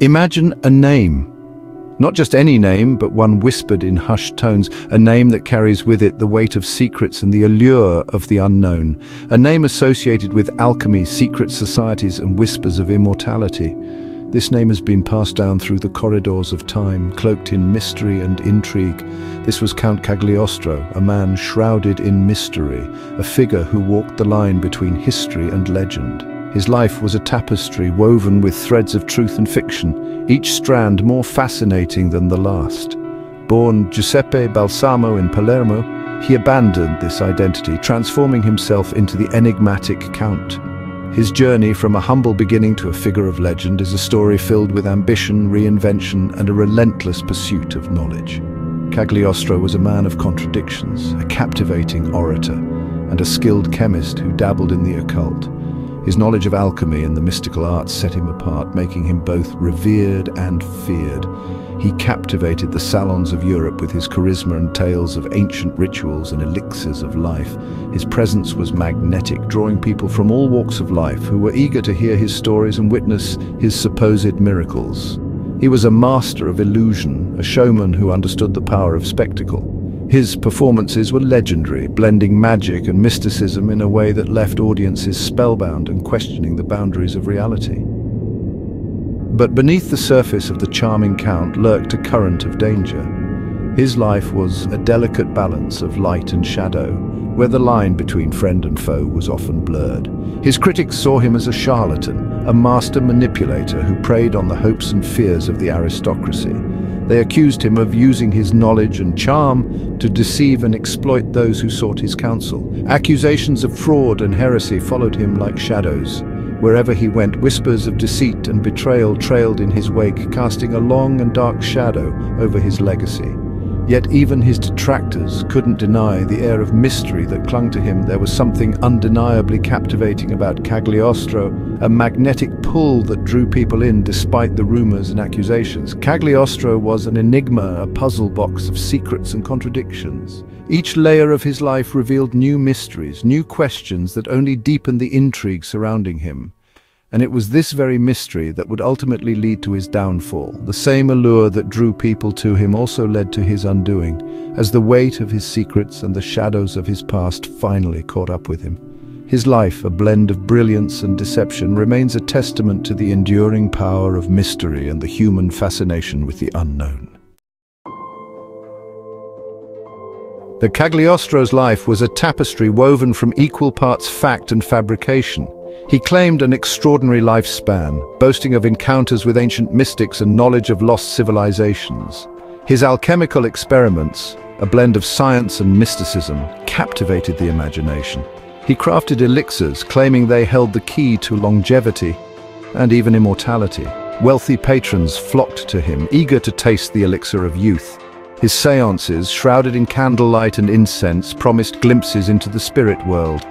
Imagine a name. Not just any name, but one whispered in hushed tones, a name that carries with it the weight of secrets and the allure of the unknown, a name associated with alchemy, secret societies, and whispers of immortality. This name has been passed down through the corridors of time, cloaked in mystery and intrigue. This was Count Cagliostro, a man shrouded in mystery, a figure who walked the line between history and legend. His life was a tapestry woven with threads of truth and fiction, each strand more fascinating than the last. Born Giuseppe Balsamo in Palermo, he abandoned this identity, transforming himself into the enigmatic Count. His journey from a humble beginning to a figure of legend is a story filled with ambition, reinvention, and a relentless pursuit of knowledge. Cagliostro was a man of contradictions, a captivating orator, and a skilled chemist who dabbled in the occult. His knowledge of alchemy and the mystical arts set him apart, making him both revered and feared. He captivated the salons of Europe with his charisma and tales of ancient rituals and elixirs of life. His presence was magnetic, drawing people from all walks of life who were eager to hear his stories and witness his supposed miracles. He was a master of illusion, a showman who understood the power of spectacle. His performances were legendary, blending magic and mysticism in a way that left audiences spellbound and questioning the boundaries of reality. But beneath the surface of the charming Count lurked a current of danger. His life was a delicate balance of light and shadow, where the line between friend and foe was often blurred. His critics saw him as a charlatan, a master manipulator who preyed on the hopes and fears of the aristocracy. They accused him of using his knowledge and charm to deceive and exploit those who sought his counsel. Accusations of fraud and heresy followed him like shadows. Wherever he went, whispers of deceit and betrayal trailed in his wake, casting a long and dark shadow over his legacy. Yet even his detractors couldn't deny the air of mystery that clung to him. There was something undeniably captivating about Cagliostro, a magnetic pull that drew people in despite the rumors and accusations. Cagliostro was an enigma, a puzzle box of secrets and contradictions. Each layer of his life revealed new mysteries, new questions that only deepened the intrigue surrounding him. And it was this very mystery that would ultimately lead to his downfall. The same allure that drew people to him also led to his undoing, as the weight of his secrets and the shadows of his past finally caught up with him. His life, a blend of brilliance and deception, remains a testament to the enduring power of mystery and the human fascination with the unknown. The Cagliostro's life was a tapestry woven from equal parts fact and fabrication. He claimed an extraordinary lifespan, boasting of encounters with ancient mystics and knowledge of lost civilizations. His alchemical experiments, a blend of science and mysticism, captivated the imagination. He crafted elixirs, claiming they held the key to longevity and even immortality. Wealthy patrons flocked to him, eager to taste the elixir of youth. His seances, shrouded in candlelight and incense, promised glimpses into the spirit world.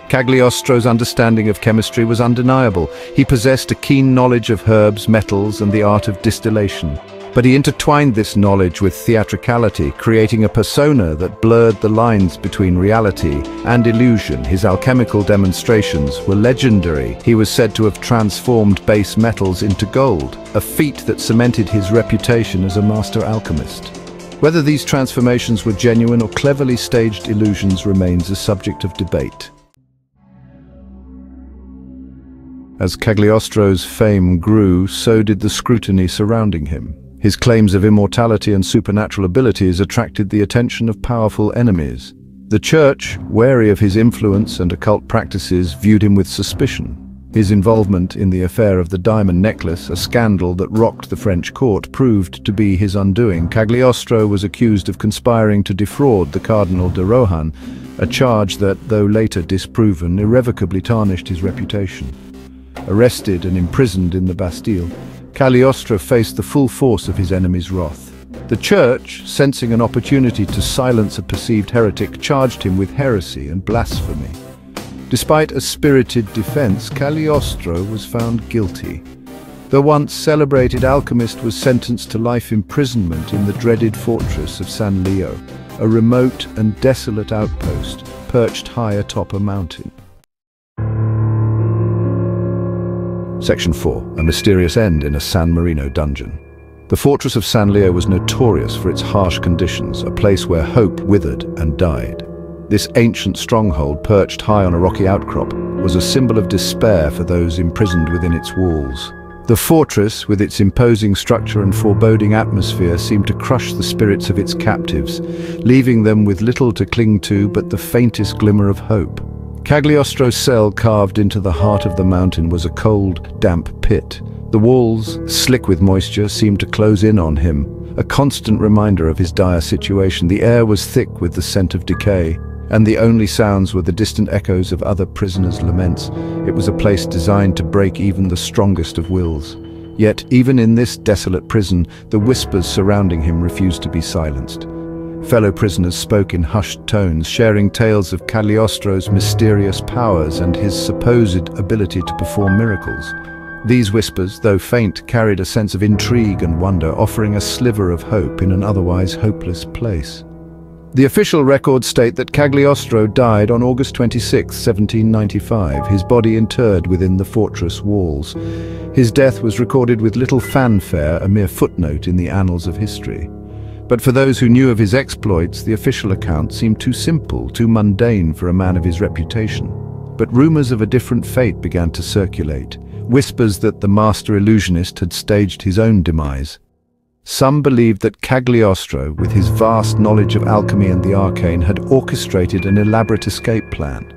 Cagliostro's understanding of chemistry was undeniable. He possessed a keen knowledge of herbs, metals, and the art of distillation. But he intertwined this knowledge with theatricality, creating a persona that blurred the lines between reality and illusion. His alchemical demonstrations were legendary. He was said to have transformed base metals into gold, a feat that cemented his reputation as a master alchemist. Whether these transformations were genuine or cleverly staged illusions remains a subject of debate. As Cagliostro's fame grew, so did the scrutiny surrounding him. His claims of immortality and supernatural abilities attracted the attention of powerful enemies. The church, wary of his influence and occult practices, viewed him with suspicion. His involvement in the affair of the diamond necklace, a scandal that rocked the French court, proved to be his undoing. Cagliostro was accused of conspiring to defraud the Cardinal de Rohan, a charge that, though later disproven, irrevocably tarnished his reputation. Arrested and imprisoned in the Bastille, Cagliostro faced the full force of his enemies' wrath. The church, sensing an opportunity to silence a perceived heretic, charged him with heresy and blasphemy. Despite a spirited defense, Cagliostro was found guilty. The once celebrated alchemist was sentenced to life imprisonment in the dreaded fortress of San Leo, a remote and desolate outpost perched high atop a mountain. Section 4. A mysterious end in a San Marino dungeon. The fortress of San Leo was notorious for its harsh conditions, a place where hope withered and died. This ancient stronghold, perched high on a rocky outcrop, was a symbol of despair for those imprisoned within its walls. The fortress, with its imposing structure and foreboding atmosphere, seemed to crush the spirits of its captives, leaving them with little to cling to but the faintest glimmer of hope. Cagliostro's cell, carved into the heart of the mountain, was a cold, damp pit. The walls, slick with moisture, seemed to close in on him, a constant reminder of his dire situation. The air was thick with the scent of decay, and the only sounds were the distant echoes of other prisoners' laments. It was a place designed to break even the strongest of wills. Yet, even in this desolate prison, the whispers surrounding him refused to be silenced. Fellow prisoners spoke in hushed tones, sharing tales of Cagliostro's mysterious powers and his supposed ability to perform miracles. These whispers, though faint, carried a sense of intrigue and wonder, offering a sliver of hope in an otherwise hopeless place. The official records state that Cagliostro died on August 26, 1795, his body interred within the fortress walls. His death was recorded with little fanfare, a mere footnote in the annals of history. But for those who knew of his exploits, the official account seemed too simple, too mundane for a man of his reputation. But rumors of a different fate began to circulate, whispers that the master illusionist had staged his own demise. Some believed that Cagliostro, with his vast knowledge of alchemy and the arcane, had orchestrated an elaborate escape plan.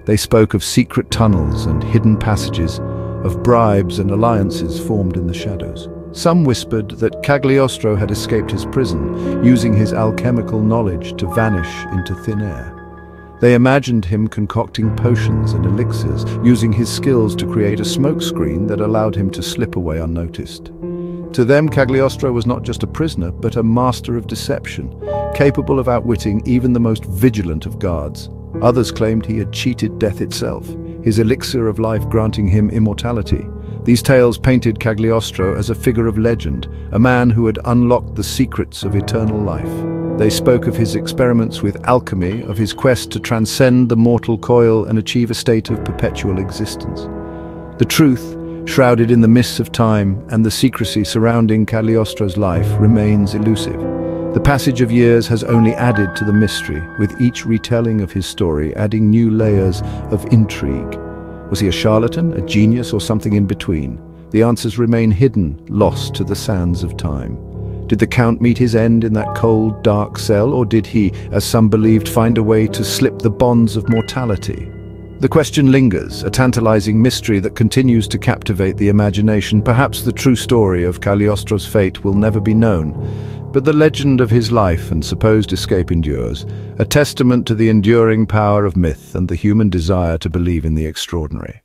They spoke of secret tunnels and hidden passages, of bribes and alliances formed in the shadows. Some whispered that Cagliostro had escaped his prison, using his alchemical knowledge to vanish into thin air. They imagined him concocting potions and elixirs, using his skills to create a smokescreen that allowed him to slip away unnoticed. To them, Cagliostro was not just a prisoner, but a master of deception, capable of outwitting even the most vigilant of guards. Others claimed he had cheated death itself, his elixir of life granting him immortality. These tales painted Cagliostro as a figure of legend, a man who had unlocked the secrets of eternal life. They spoke of his experiments with alchemy, of his quest to transcend the mortal coil and achieve a state of perpetual existence. The truth, shrouded in the mists of time, and the secrecy surrounding Cagliostro's life remains elusive. The passage of years has only added to the mystery, with each retelling of his story adding new layers of intrigue. Was he a charlatan, a genius, or something in between? The answers remain hidden, lost to the sands of time. Did the Count meet his end in that cold, dark cell, or did he, as some believed, find a way to slip the bonds of mortality? The question lingers, a tantalizing mystery that continues to captivate the imagination. Perhaps the true story of Cagliostro's fate will never be known, but the legend of his life and supposed escape endures, a testament to the enduring power of myth and the human desire to believe in the extraordinary.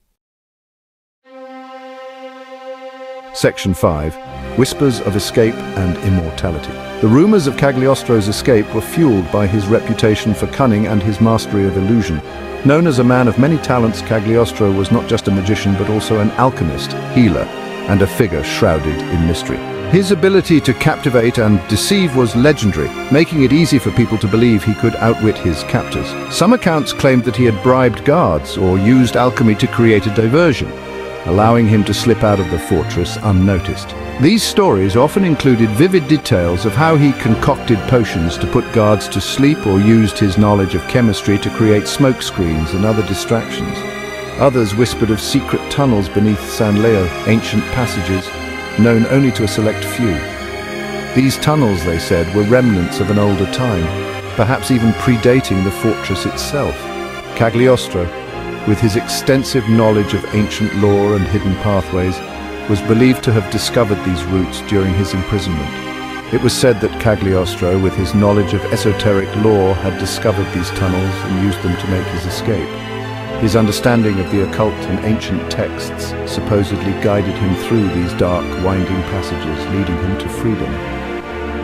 Section 5. Whispers of Escape and Immortality. The rumors of Cagliostro's escape were fueled by his reputation for cunning and his mastery of illusion. Known as a man of many talents, Cagliostro was not just a magician but also an alchemist, healer, and a figure shrouded in mystery. His ability to captivate and deceive was legendary, making it easy for people to believe he could outwit his captors. Some accounts claimed that he had bribed guards or used alchemy to create a diversion, allowing him to slip out of the fortress unnoticed. These stories often included vivid details of how he concocted potions to put guards to sleep or used his knowledge of chemistry to create smokescreens and other distractions. Others whispered of secret tunnels beneath San Leo, ancient passages known only to a select few. These tunnels, they said, were remnants of an older time, perhaps even predating the fortress itself. Cagliostro, with his extensive knowledge of ancient lore and hidden pathways, was believed to have discovered these routes during his imprisonment. It was said that Cagliostro, with his knowledge of esoteric lore, had discovered these tunnels and used them to make his escape. His understanding of the occult and ancient texts supposedly guided him through these dark, winding passages, leading him to freedom.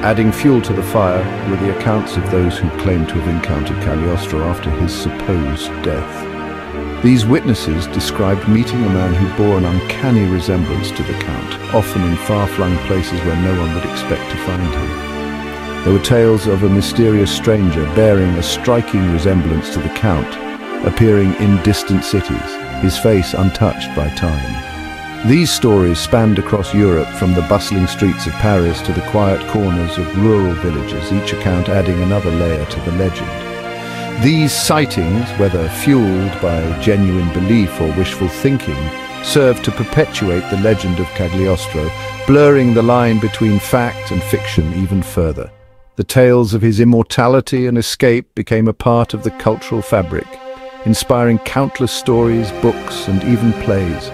Adding fuel to the fire were the accounts of those who claimed to have encountered Cagliostro after his supposed death. These witnesses described meeting a man who bore an uncanny resemblance to the Count, often in far-flung places where no one would expect to find him. There were tales of a mysterious stranger bearing a striking resemblance to the Count, appearing in distant cities, his face untouched by time. These stories spanned across Europe, from the bustling streets of Paris to the quiet corners of rural villages, each account adding another layer to the legend. These sightings, whether fueled by genuine belief or wishful thinking, served to perpetuate the legend of Cagliostro, blurring the line between fact and fiction even further. The tales of his immortality and escape became a part of the cultural fabric, inspiring countless stories, books, and even plays.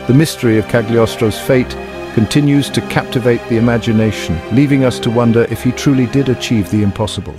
The mystery of Cagliostro's fate continues to captivate the imagination, leaving us to wonder if he truly did achieve the impossible.